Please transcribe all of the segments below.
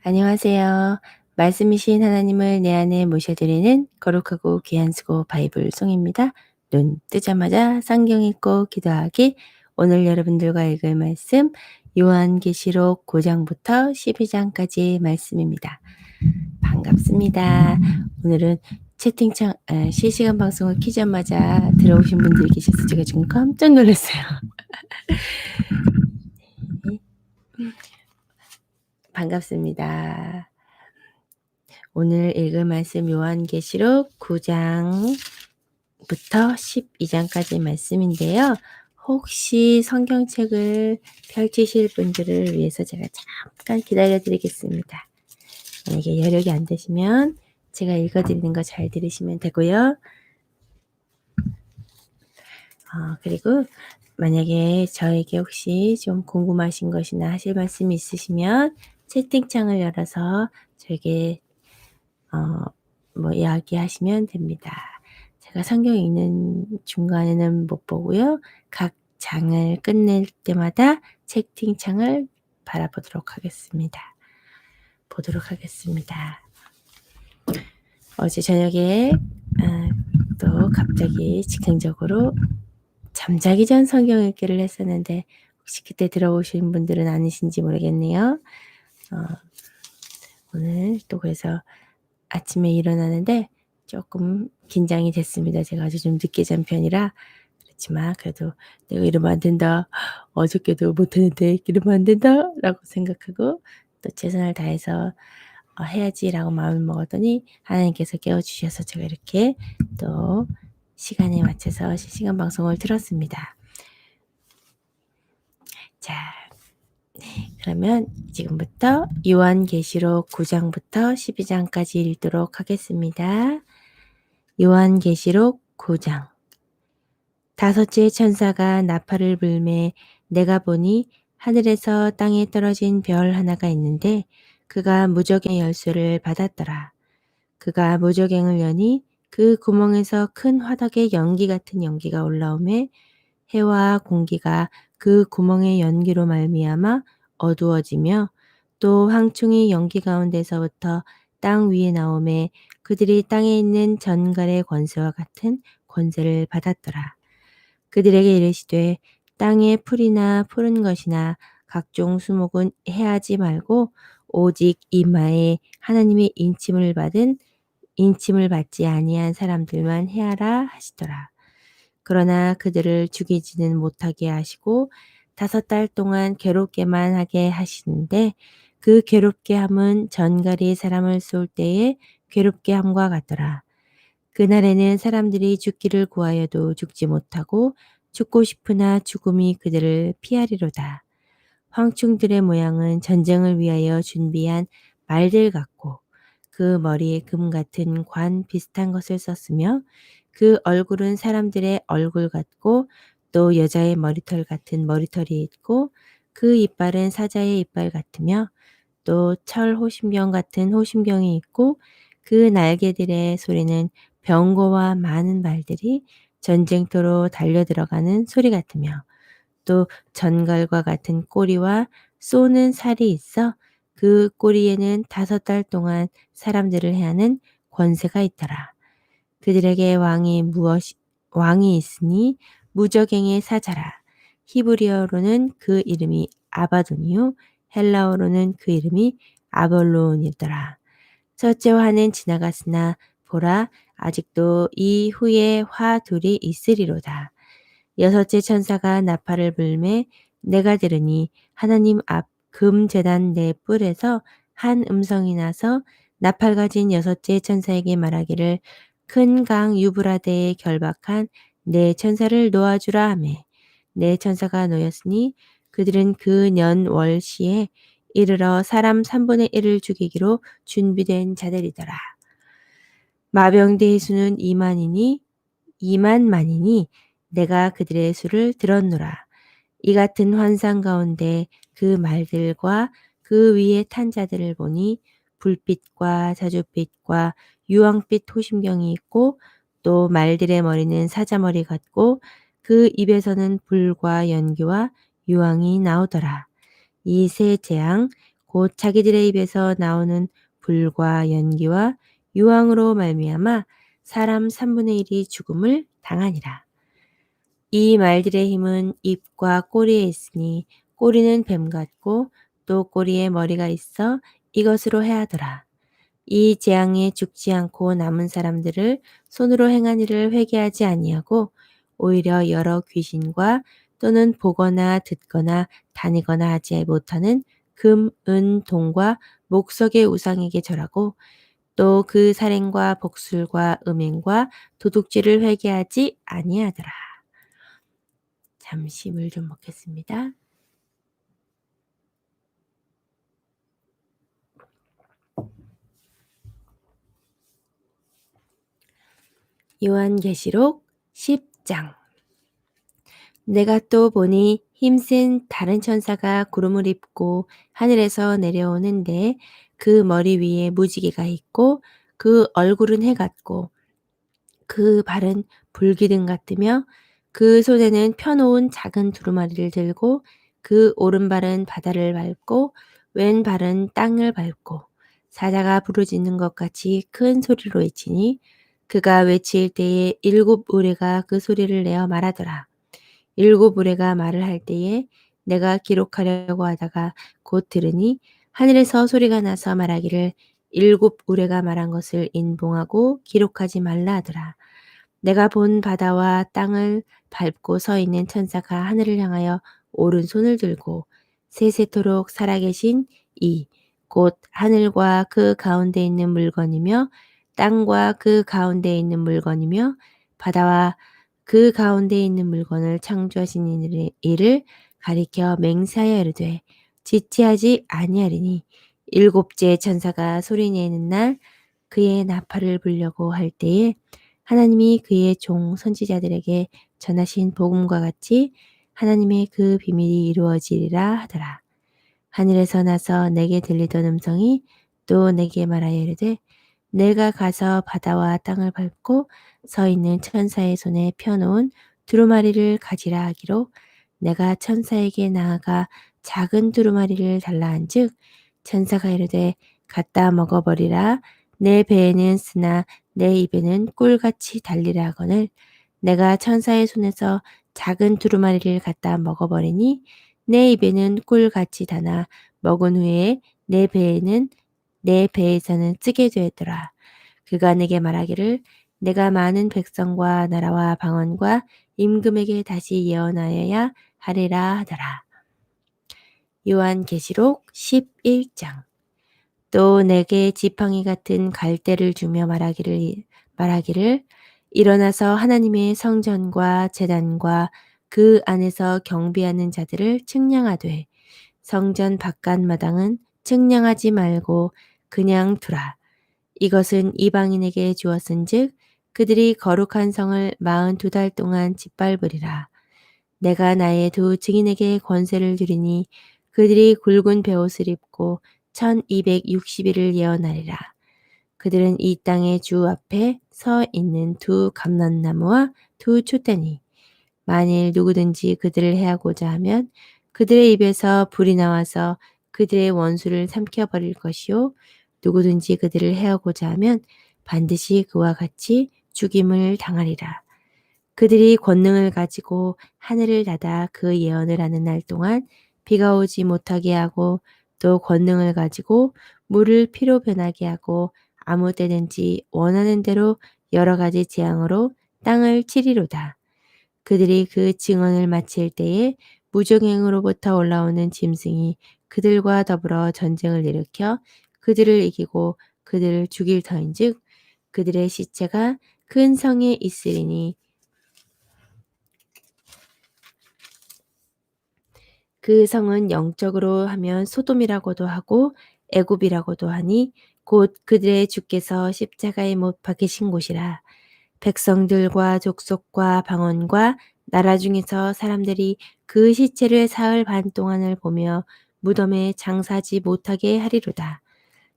안녕하세요. 말씀이신 하나님을 내 안에 모셔드리는 거룩하고 귀한 수고 바이블 송입니다. 눈 뜨자마자 성경 읽고 기도하기. 오늘 여러분들과 읽을 말씀 요한계시록 9장부터 12장까지 말씀입니다. 반갑습니다. 오늘은 채팅창 실시간 방송을 키자마자 들어오신 분들이 계셔서 제가 지금 깜짝 놀랐어요. 네. 반갑습니다. 오늘 읽을 말씀 요한계시록 9장부터 12장까지 말씀인데요. 혹시 성경책을 펼치실 분들을 위해서 제가 잠깐 기다려 드리겠습니다. 만약에 여력이 안 되시면 제가 읽어 드리는 거 잘 들으시면 되고요. 그리고 만약에 저에게 혹시 좀 궁금하신 것이나 하실 말씀이 있으시면 채팅창을 열어서 저에게 이야기하시면 됩니다. 제가 성경 읽는 중간에는 못 보고요. 각 장을 끝낼 때마다 채팅창을 바라보도록 하겠습니다. 어제 저녁에 또 갑자기 즉흥적으로 잠자기 전 성경 읽기를 했었는데 혹시 그때 들어오신 분들은 아니신지 모르겠네요. 오늘 또 그래서 아침에 일어나는데 조금 긴장이 됐습니다. 제가 아주 좀 늦게 잔 편이라. 그렇지만 그래도 '내가 이러면 안 된다. 어저께도 못했는데 이러면 안 된다.'라고 생각하고 또 '최선을 다해서 해야지.'라고 마음을 먹었더니 하나님께서 깨워 주셔서 제가 이렇게 또 시간에 맞춰서 실시간 방송을 틀었습니다. 자, 그러면 지금부터 요한계시록 9장부터 12장까지 읽도록 하겠습니다. 요한계시록 9장. 다섯째 천사가 나팔을 불매 내가 보니 하늘에서 땅에 떨어진 별 하나가 있는데 그가 무적의 열쇠를 받았더라. 그가 무적행을 여니 그 구멍에서 큰 화덕의 연기 같은 연기가 올라오매 해와 공기가 그 구멍의 연기로 말미암아 어두워지며 또 황충이 연기 가운데서부터 땅 위에 나오매 그들이 땅에 있는 전갈의 권세와 같은 권세를 받았더라. 그들에게 이르시되 땅의 풀이나 푸른 것이나 각종 수목은 해하지 말고 오직 이마에 하나님의 인침을 받지 아니한 사람들만 해하라 하시더라. 그러나 그들을 죽이지는 못하게 하시고 5달 동안 괴롭게만 하게 하시는데 그 괴롭게 함은 전갈이 사람을 쏠 때에 괴롭게 함과 같더라. 그날에는 사람들이 죽기를 구하여도 죽지 못하고 죽고 싶으나 죽음이 그들을 피하리로다. 황충들의 모양은 전쟁을 위하여 준비한 말들 같고 그 머리에 금 같은 관 비슷한 것을 썼으며 그 얼굴은 사람들의 얼굴 같고 또 여자의 머리털 같은 머리털이 있고 그 이빨은 사자의 이빨 같으며 또 철 호심경 같은 호심경이 있고 그 날개들의 소리는 병거와 많은 말들이 전쟁터로 달려들어가는 소리 같으며 또 전갈과 같은 꼬리와 쏘는 살이 있어 그 꼬리에는 5달 동안 사람들을 해하는 권세가 있더라. 그들에게 왕이 있으니 무적행의 사자라. 히브리어로는 그 이름이 아바돈이요 헬라어로는 그 이름이 아볼론이더라. 첫째 화는 지나갔으나 보라 아직도 이 후에 화 둘이 있으리로다. 여섯째 천사가 나팔을 불매 내가 들으니 하나님 앞 금제단 네 뿔에서 한 음성이 나서 나팔 가진 여섯째 천사에게 말하기를 큰 강 유브라데에 결박한 네 천사를 놓아주라 하매 네 천사가 놓였으니 그들은 그 년 월시에 이르러 사람 3분의 1을 죽이기로 준비된 자들이더라. 마병대의 수는 2만만이니 내가 그들의 수를 들었노라. 이 같은 환상 가운데 그 말들과 그 위에 탄 자들을 보니 불빛과 자주빛과 유황빛 호심경이 있고 또 말들의 머리는 사자머리 같고 그 입에서는 불과 연기와 유황이 나오더라. 이 세 재앙 곧 자기들의 입에서 나오는 불과 연기와 유황으로 말미암아 사람 3분의 1이 죽음을 당하니라. 이 말들의 힘은 입과 꼬리에 있으니 꼬리는 뱀 같고 또 꼬리에 머리가 있어 이것으로 해하더라. 이 재앙에 죽지 않고 남은 사람들을 손으로 행한 일을 회개하지 아니하고 오히려 여러 귀신과 또는 보거나 듣거나 다니거나 하지 못하는 금, 은, 동과 목석의 우상에게 절하고 또 그 살인과 복술과 음행과 도둑질을 회개하지 아니하더라. 잠시 물 좀 먹겠습니다. 요한계시록 10장. 내가 또 보니 힘센 다른 천사가 구름을 입고 하늘에서 내려오는데 그 머리 위에 무지개가 있고 그 얼굴은 해 같고 그 발은 불기둥 같으며 그 손에는 펴놓은 작은 두루마리를 들고 그 오른발은 바다를 밟고 왼발은 땅을 밟고 사자가 부르짖는 것 같이 큰 소리로 외치니 그가 외칠 때에 7 우레가 그 소리를 내어 말하더라. 7 우레가 말을 할 때에 내가 기록하려고 하다가 곧 들으니 하늘에서 소리가 나서 말하기를 7 우레가 말한 것을 인봉하고 기록하지 말라 하더라. 내가 본 바다와 땅을 밟고 서 있는 천사가 하늘을 향하여 오른손을 들고 세세토록 살아계신 이 곧 하늘과 그 가운데 있는 물건이며 땅과 그 가운데 있는 물건이며 바다와 그 가운데 있는 물건을 창조하신 이를 가리켜 맹세하여 이르되 지체하지 아니하리니 7째 천사가 소리내는 날 그의 나팔을 불려고 할 때에 하나님이 그의 종 선지자들에게 전하신 복음과 같이 하나님의 그 비밀이 이루어지리라 하더라. 하늘에서 나서 내게 들리던 음성이 또 내게 말하여 이르되 내가 가서 바다와 땅을 밟고 서 있는 천사의 손에 펴놓은 두루마리를 가지라 하기로 내가 천사에게 나아가 작은 두루마리를 달라 한즉 천사가 이르되 갖다 먹어버리라 내 배에는 쓰나 내 입에는 꿀같이 달리라 하거늘 내가 천사의 손에서 작은 두루마리를 갖다 먹어버리니 내 입에는 꿀같이 다나 먹은 후에 내 배에서는 쓰게 되었더라. 그가 내게 말하기를 내가 많은 백성과 나라와 방언과 임금에게 다시 예언하여야 하리라 하더라. 요한계시록 11장. 또 내게 지팡이 같은 갈대를 주며 말하기를 일어나서 하나님의 성전과 제단과 그 안에서 경비하는 자들을 측량하되 성전 바깥 마당은 측량하지 말고 그냥 두라. 이것은 이방인에게 주었은즉 그들이 거룩한 성을 42달 동안 짓밟으리라. 내가 나의 두 증인에게 권세를 주리니 그들이 굵은 베옷을 입고 1260일을 예언하리라. 그들은 이 땅의 주 앞에 서 있는 두 감람나무와 두 촛대니 만일 누구든지 그들을 해하고자 하면 그들의 입에서 불이 나와서 그들의 원수를 삼켜버릴 것이요 누구든지 그들을 해하고자 하면 반드시 그와 같이 죽임을 당하리라. 그들이 권능을 가지고 하늘을 닫아 그 예언을 하는 날 동안 비가 오지 못하게 하고 또 권능을 가지고 물을 피로 변하게 하고 아무 때든지 원하는 대로 여러 가지 재앙으로 땅을 치리로다. 그들이 그 증언을 마칠 때에 무정행으로부터 올라오는 짐승이 그들과 더불어 전쟁을 일으켜 그들을 이기고 그들을 죽일 터인즉 그들의 시체가 큰 성에 있으리니 그 성은 영적으로 하면 소돔이라고도 하고 애굽이라고도 하니 곧 그들의 주께서 십자가에 못 박히신 곳이라. 백성들과 족속과 방언과 나라 중에서 사람들이 그 시체를 사흘 반 동안을 보며 무덤에 장사지 못하게 하리로다.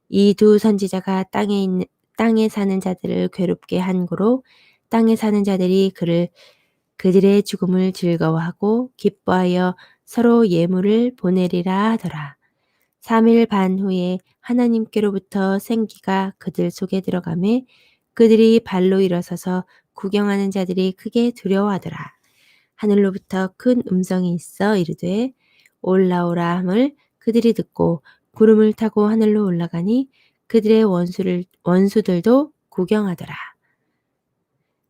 이 두 선지자가 땅에 사는 자들을 괴롭게 한 고로 땅에 사는 자들이 그들의 죽음을 즐거워하고 기뻐하여 서로 예물을 보내리라 하더라. 3일 반 후에 하나님께로부터 생기가 그들 속에 들어가매 그들이 발로 일어서서 구경하는 자들이 크게 두려워하더라. 하늘로부터 큰 음성이 있어 이르되 올라오라 함을 그들이 듣고 구름을 타고 하늘로 올라가니 그들의 원수들도 구경하더라.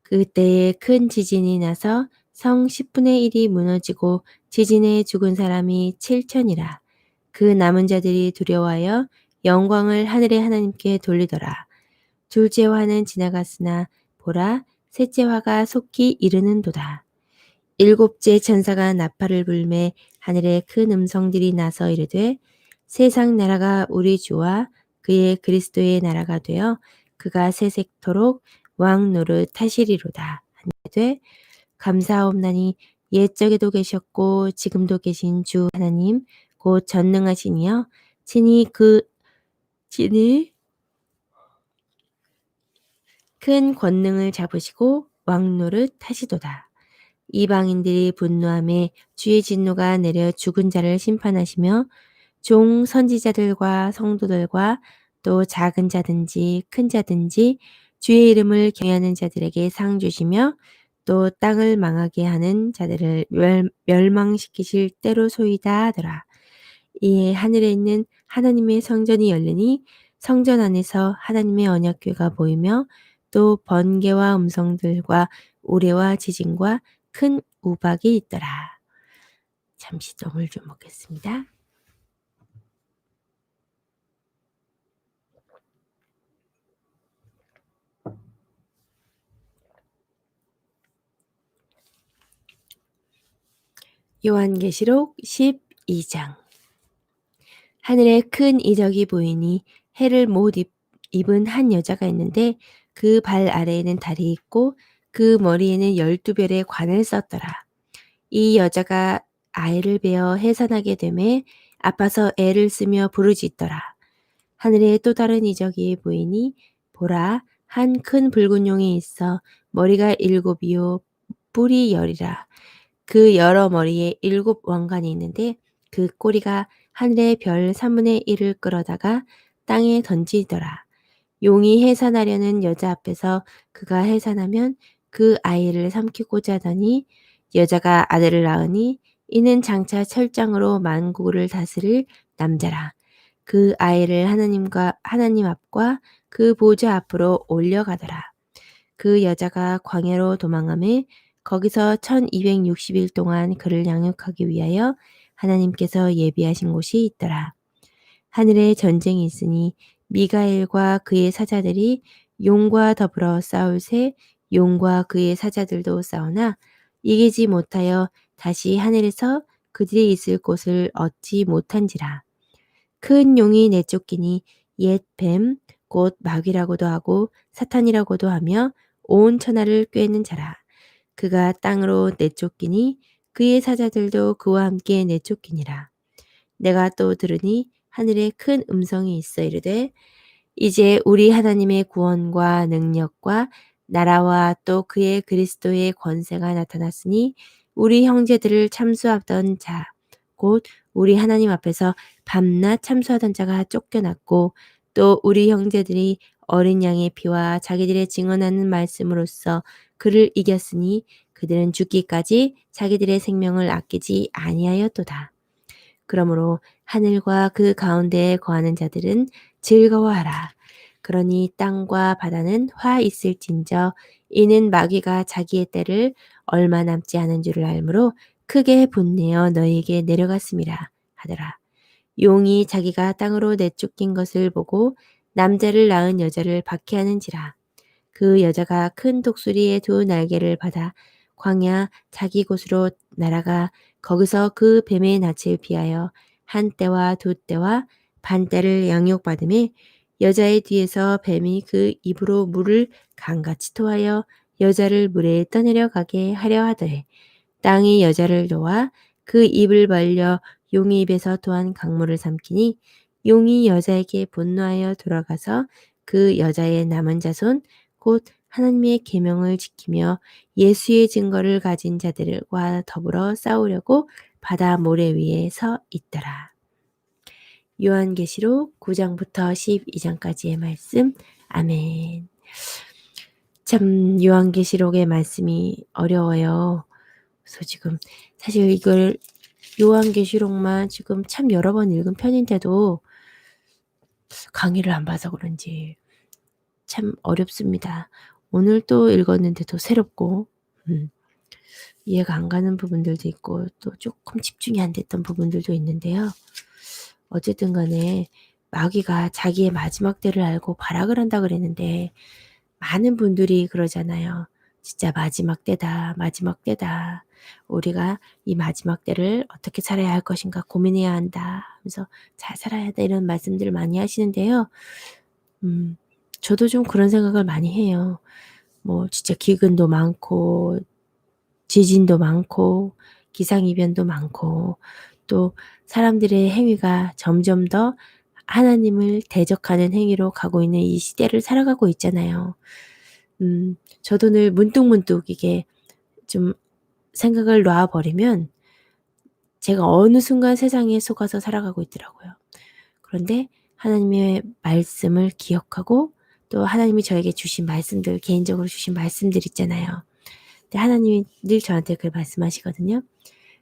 그때에 큰 지진이 나서 성 10분의 1이 무너지고 지진에 죽은 사람이 7천이라. 그 남은 자들이 두려워하여 영광을 하늘의 하나님께 돌리더라. 둘째 화는 지나갔으나 보라 셋째 화가 속히 이르는도다. 일곱째 천사가 나팔을 불매 하늘에 큰 음성들이 나서 이르되 세상 나라가 우리 주와 그의 그리스도의 나라가 되어 그가 세세토록 왕 노릇 하시리로다. 하되 감사하옵나니 옛적에도 계셨고 지금도 계신 주 하나님 곧 전능하시니여 친히 큰 권능을 잡으시고 왕 노릇 하시도다. 이방인들이 분노함에 주의 진노가 내려 죽은 자를 심판하시며 종 선지자들과 성도들과 또 작은 자든지 큰 자든지 주의 이름을 경외하는 자들에게 상 주시며 또 땅을 망하게 하는 자들을 멸망시키실 때로소이다 하더라. 이에 하늘에 있는 하나님의 성전이 열리니 성전 안에서 하나님의 언약궤가 보이며 또 번개와 음성들과 우레와 지진과 큰 우박이 있더라. 잠시 점을 좀 먹겠습니다. 요한계시록 12장. 하늘에 큰 이적이 보이니 해를 못 입은 한 여자가 있는데 그 발 아래에는 달이 있고 그 머리에는 12별의 관을 썼더라. 이 여자가 아이를 베어 해산하게 되매 아파서 애를 쓰며 부르짖더라. 하늘에 또 다른 이적이 보이니 보라 한 큰 붉은 용이 있어 머리가 7이요 뿔이 10이라. 그 여러 머리에 7 왕관이 있는데 그 꼬리가 하늘의 별 3분의 1을 끌어다가 땅에 던지더라. 용이 해산하려는 여자 앞에서 그가 해산하면 그 아이를 삼키고자 하더니 여자가 아들을 낳으니 이는 장차 철장으로 만국을 다스릴 남자라. 그 아이를 하나님 앞과 그 보좌 앞으로 올려가더라. 그 여자가 광야로 도망하매 거기서 1260일 동안 그를 양육하기 위하여 하나님께서 예비하신 곳이 있더라. 하늘에 전쟁이 있으니 미가엘과 그의 사자들이 용과 더불어 싸울새 용과 그의 사자들도 싸우나 이기지 못하여 다시 하늘에서 그들이 있을 곳을 얻지 못한지라. 큰 용이 내쫓기니 옛 뱀, 곧 마귀라고도 하고 사탄이라고도 하며 온 천하를 꿰는 자라. 그가 땅으로 내쫓기니 그의 사자들도 그와 함께 내쫓기니라. 내가 또 들으니 하늘에 큰 음성이 있어 이르되 이제 우리 하나님의 구원과 능력과 나라와 또 그의 그리스도의 권세가 나타났으니 우리 형제들을 참수하던 자, 곧 우리 하나님 앞에서 밤낮 참수하던 자가 쫓겨났고 또 우리 형제들이 어린 양의 피와 자기들의 증언하는 말씀으로써 그를 이겼으니 그들은 죽기까지 자기들의 생명을 아끼지 아니하였도다. 그러므로 하늘과 그 가운데에 거하는 자들은 즐거워하라. 그러니 땅과 바다는 화 있을진저 이는 마귀가 자기의 때를 얼마 남지 않은 줄을 알므로 크게 분내어 너희에게 내려갔음이라 하더라. 용이 자기가 땅으로 내쫓긴 것을 보고 남자를 낳은 여자를 박해하는지라. 그 여자가 큰 독수리의 2 날개를 받아 광야 자기 곳으로 날아가 거기서 그 뱀의 낯을 피하여 한 때와 2 때와 반 때를 양육받음에 여자의 뒤에서 뱀이 그 입으로 물을 강같이 토하여 여자를 물에 떠내려 가게 하려 하더래. 땅이 여자를 놓아 그 입을 벌려 용의 입에서 토한 강물을 삼키니 용이 여자에게 분노하여 돌아가서 그 여자의 남은 자손 곧 하나님의 계명을 지키며 예수의 증거를 가진 자들과 더불어 싸우려고 바다 모래 위에 서 있더라. 요한계시록 9장부터 12장까지의 말씀. 아멘. 참 요한계시록의 말씀이 어려워요. 그래서 지금 사실 이걸 요한계시록만 지금 참 여러 번 읽은 편인데도 강의를 안 봐서 그런지 참 어렵습니다. 오늘 또 읽었는데도 새롭고 이해가 안 가는 부분들도 있고 또 조금 집중이 안 됐던 부분들도 있는데요. 어쨌든 간에 마귀가 자기의 마지막 때를 알고 발악을 한다 그랬는데 많은 분들이 그러잖아요. 진짜 마지막 때다, 마지막 때다. 우리가 이 마지막 때를 어떻게 살아야 할 것인가 고민해야 한다 하면서 잘 살아야 한다 이런 말씀들을 많이 하시는데요. 저도 좀 그런 생각을 많이 해요. 뭐 진짜 기근도 많고 지진도 많고 기상이변도 많고 또 사람들의 행위가 점점 더 하나님을 대적하는 행위로 가고 있는 이 시대를 살아가고 있잖아요. 저도 늘 문득문득 이게 좀 생각을 놔 버리면 제가 어느 순간 세상에 속아서 살아가고 있더라고요. 그런데 하나님의 말씀을 기억하고 또 하나님이 저에게 주신 말씀들, 개인적으로 주신 말씀들 있잖아요. 근데 하나님이 늘 저한테 그 말씀하시거든요.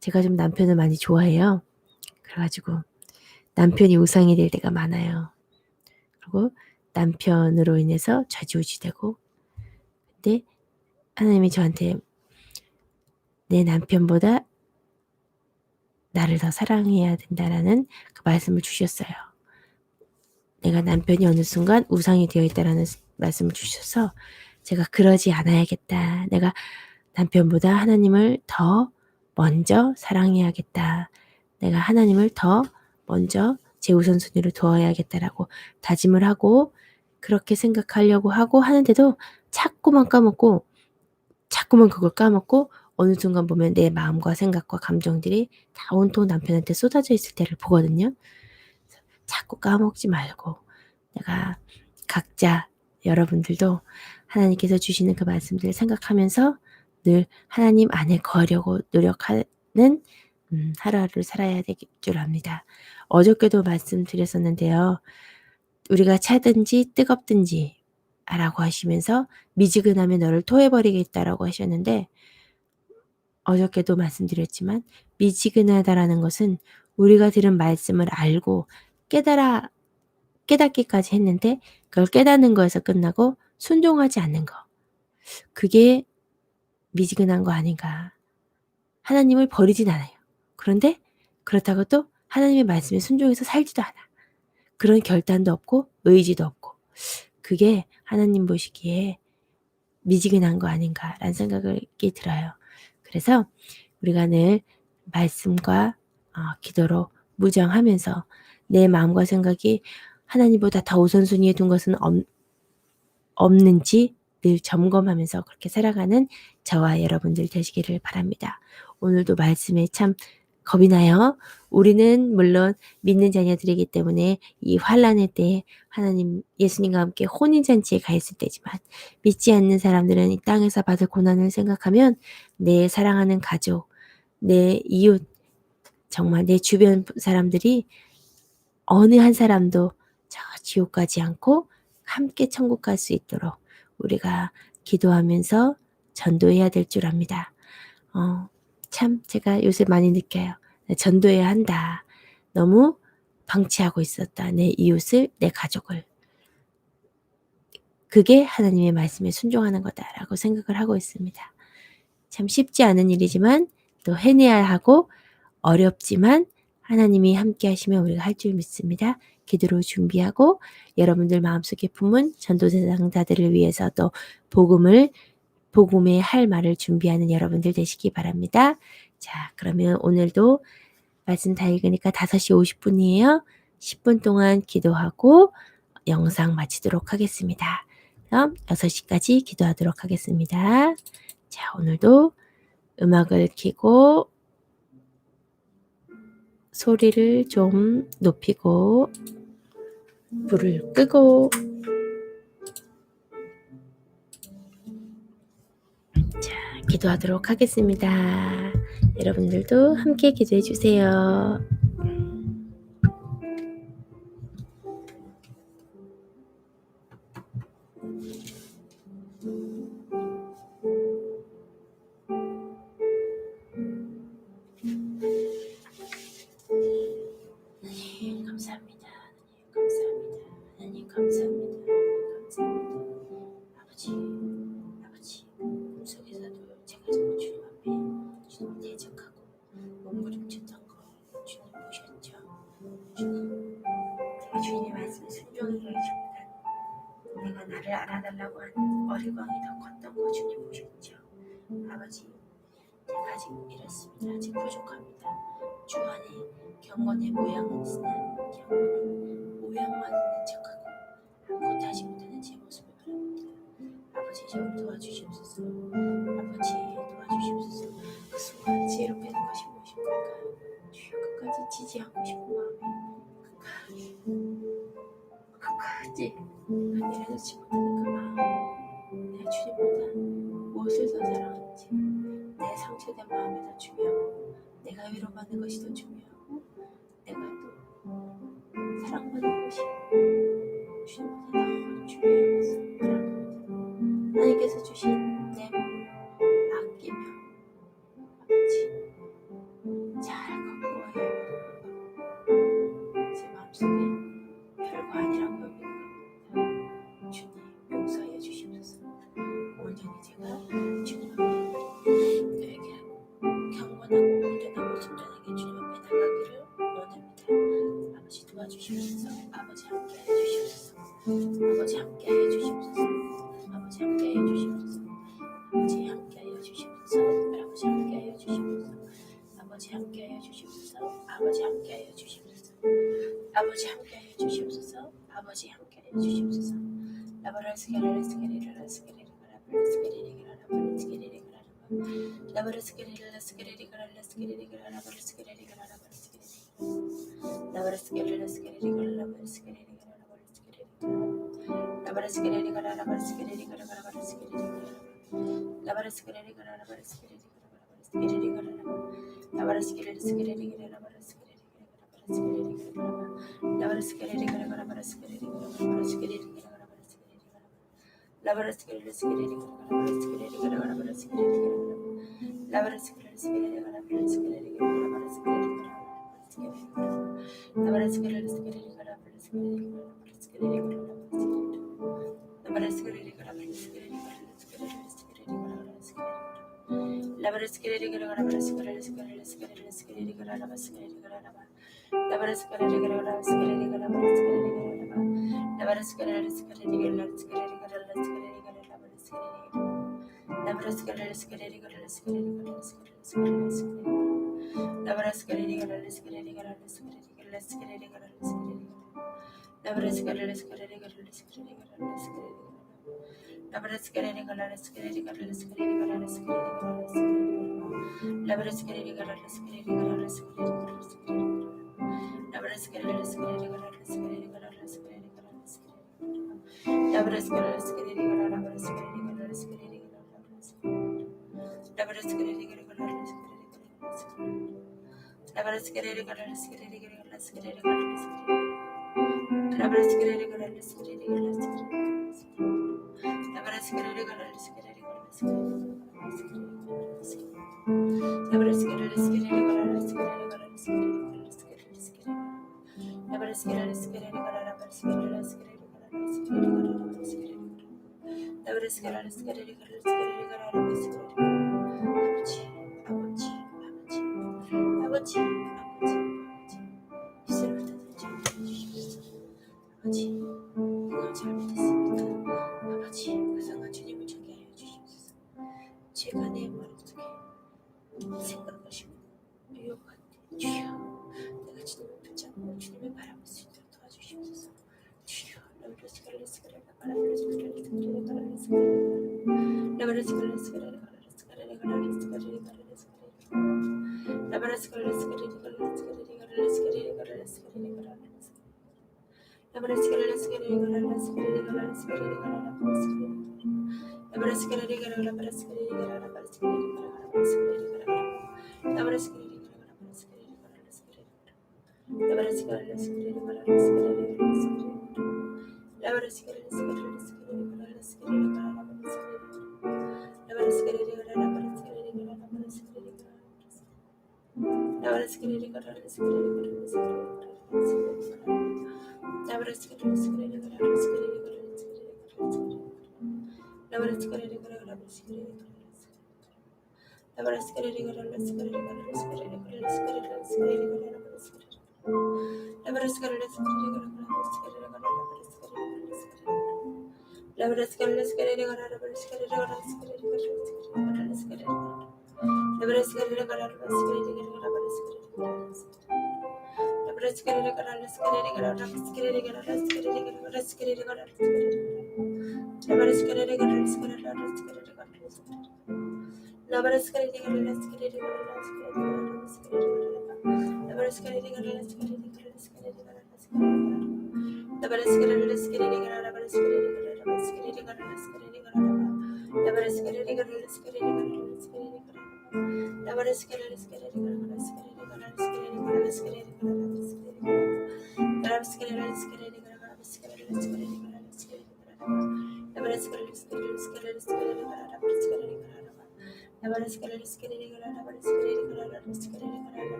제가 좀 남편을 많이 좋아해요. 그래 가지고 남편이 우상이 될 때가 많아요. 그리고 남편으로 인해서 좌지우지되고 근데 하나님이 저한테 내 남편보다 나를 더 사랑해야 된다라는 그 말씀을 주셨어요. 내가 남편이 어느 순간 우상이 되어 있다라는 말씀을 주셔서 제가 그러지 않아야겠다. 내가 남편보다 하나님을 더 먼저 사랑해야겠다. 내가 하나님을 더 먼저 제 우선순위로 두어야겠다라고 다짐을 하고 그렇게 생각하려고 하고 하는데도 자꾸만 까먹고 자꾸만 그걸 까먹고 어느 순간 보면 내 마음과 생각과 감정들이 다 온통 남편한테 쏟아져 있을 때를 보거든요. 자꾸 까먹지 말고 내가 각자 여러분들도 하나님께서 주시는 그 말씀들을 생각하면서 늘 하나님 안에 거하려고 노력하는 하루하루를 살아야 될 줄 압니다. 어저께도 말씀드렸었는데요. 우리가 차든지 뜨겁든지 라고 하시면서 미지근하면 너를 토해버리겠다라고 하셨는데 어저께도 말씀드렸지만 미지근하다라는 것은 우리가 들은 말씀을 알고 깨닫기까지 했는데 그걸 깨닫는 거에서 끝나고 순종하지 않는 거. 그게 미지근한 거 아닌가. 하나님을 버리진 않아요. 그런데 그렇다고 또 하나님의 말씀에 순종해서 살지도 않아. 그런 결단도 없고 의지도 없고. 그게 하나님 보시기에 미지근한 거 아닌가라는 생각이 들어요. 그래서 우리가 늘 말씀과 기도로 무장하면서 내 마음과 생각이 하나님보다 더 우선순위에 둔 것은 없는지 늘 점검하면서 그렇게 살아가는 저와 여러분들 되시기를 바랍니다. 오늘도 말씀에 참 겁이 나요. 우리는 물론 믿는 자녀들이기 때문에 이 환난의 때에 하나님 예수님과 함께 혼인잔치에 가 있을 때지만 믿지 않는 사람들은 이 땅에서 받을 고난을 생각하면 내 사랑하는 가족, 내 이웃, 정말 내 주변 사람들이 어느 한 사람도 저 지옥 가지 않고 함께 천국 갈 수 있도록 우리가 기도하면서 전도해야 될 줄 압니다. 참 제가 요새 많이 느껴요. 전도해야 한다. 너무 방치하고 있었다. 내 이웃을, 내 가족을. 그게 하나님의 말씀에 순종하는 거다라고 생각을 하고 있습니다. 참 쉽지 않은 일이지만 또 해내야 하고 어렵지만 하나님이 함께 하시면 우리가 할 줄 믿습니다. 기도로 준비하고 여러분들 마음속에 품은 전도대상자들을 위해서 또 복음의 할 말을 준비하는 여러분들 되시기 바랍니다. 자, 그러면 오늘도 말씀 다 읽으니까 5시 50분이에요. 10분 동안 기도하고 영상 마치도록 하겠습니다. 그럼 6시까지 기도하도록 하겠습니다. 자, 오늘도 음악을 켜고 소리를 좀 높이고 불을 끄고 자, 기도하도록 하겠습니다. 여러분들도 함께 기도해 주세요. 하나님 감사합니다. 하나님 감사합니다. 하나님 감사합니다. 하나님 감사합니다. 아버지 꿈속에서도 제가 정말 주님 앞에 주님 대적하고 몸부림쳤던 거 주님 보셨죠? 주님, 내가 주님의 말씀에 순종하게 해줍니다. 내가 나를 알아달라고 하는 어리광이 더 컸던 거 주님 보셨죠? 아버지, 제가 아직 이렇습니다. 아직 부족합니다. 주 안에 경건의 모양은 있으나 경건은 모양만 있는 척하고 아무것도 하지 못하는 제 모습을 바랍니다. 아버지, 저를 도와주시옵소서. 아버지, 도와주시옵소서. 그 순간 지혜롭게 하는 것이 무엇입니까? 주여, 끝까지 지지 않고 싶은 마음에 끝까지 내려놓지 못하는 그 마음, 내가 주님보다 무엇을 더 사랑하는지, 내 상처된 마음이 더 중요하고 내가 위로받는 것이 더 중요하고 내가 또 사랑받는 것이 주님보다 더 중요한 것을 바랍니다. 하나님께서 주신 내 몸을 아끼며 아버지 잘 거부어야 제 마음속에 별거 아니라고 여기는 겁니다. 주님 용서해 주시옵소서. 온전히 제가 주님 앞에 이렇게 경건하고 온전하고 순전하게 주님 앞에 나가기를 원합니다. 아버지 도와주시옵소서. 아버지 함께해 주시옵소서. 아버지 함께해 주시옵소서. 아버지 함께해 주시옵소서. 아버지 함께해 주시옵소서. 아버지 함께해 주시옵소서. 아버지 함께해 주시옵소서. 아버지 함께해 주시옵소서. 아버지 함께해 주시옵소서. 아버지 함께해 주시옵소서. 아버지, 이걸 잘못했습니다. 아버지, 그 상한 주님을 정게 하여 주시옵소서. 제가 내 머릿속에 생각하시고 유혹할 때 주여, 내가 주님을 붙잡고 주님을 바라볼 수 있도록 도와주시옵소서. 주여,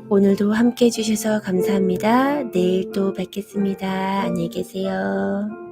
오늘도 함께 해주셔서 감사합니다. 내일 또 뵙겠습니다. 안녕히 계세요.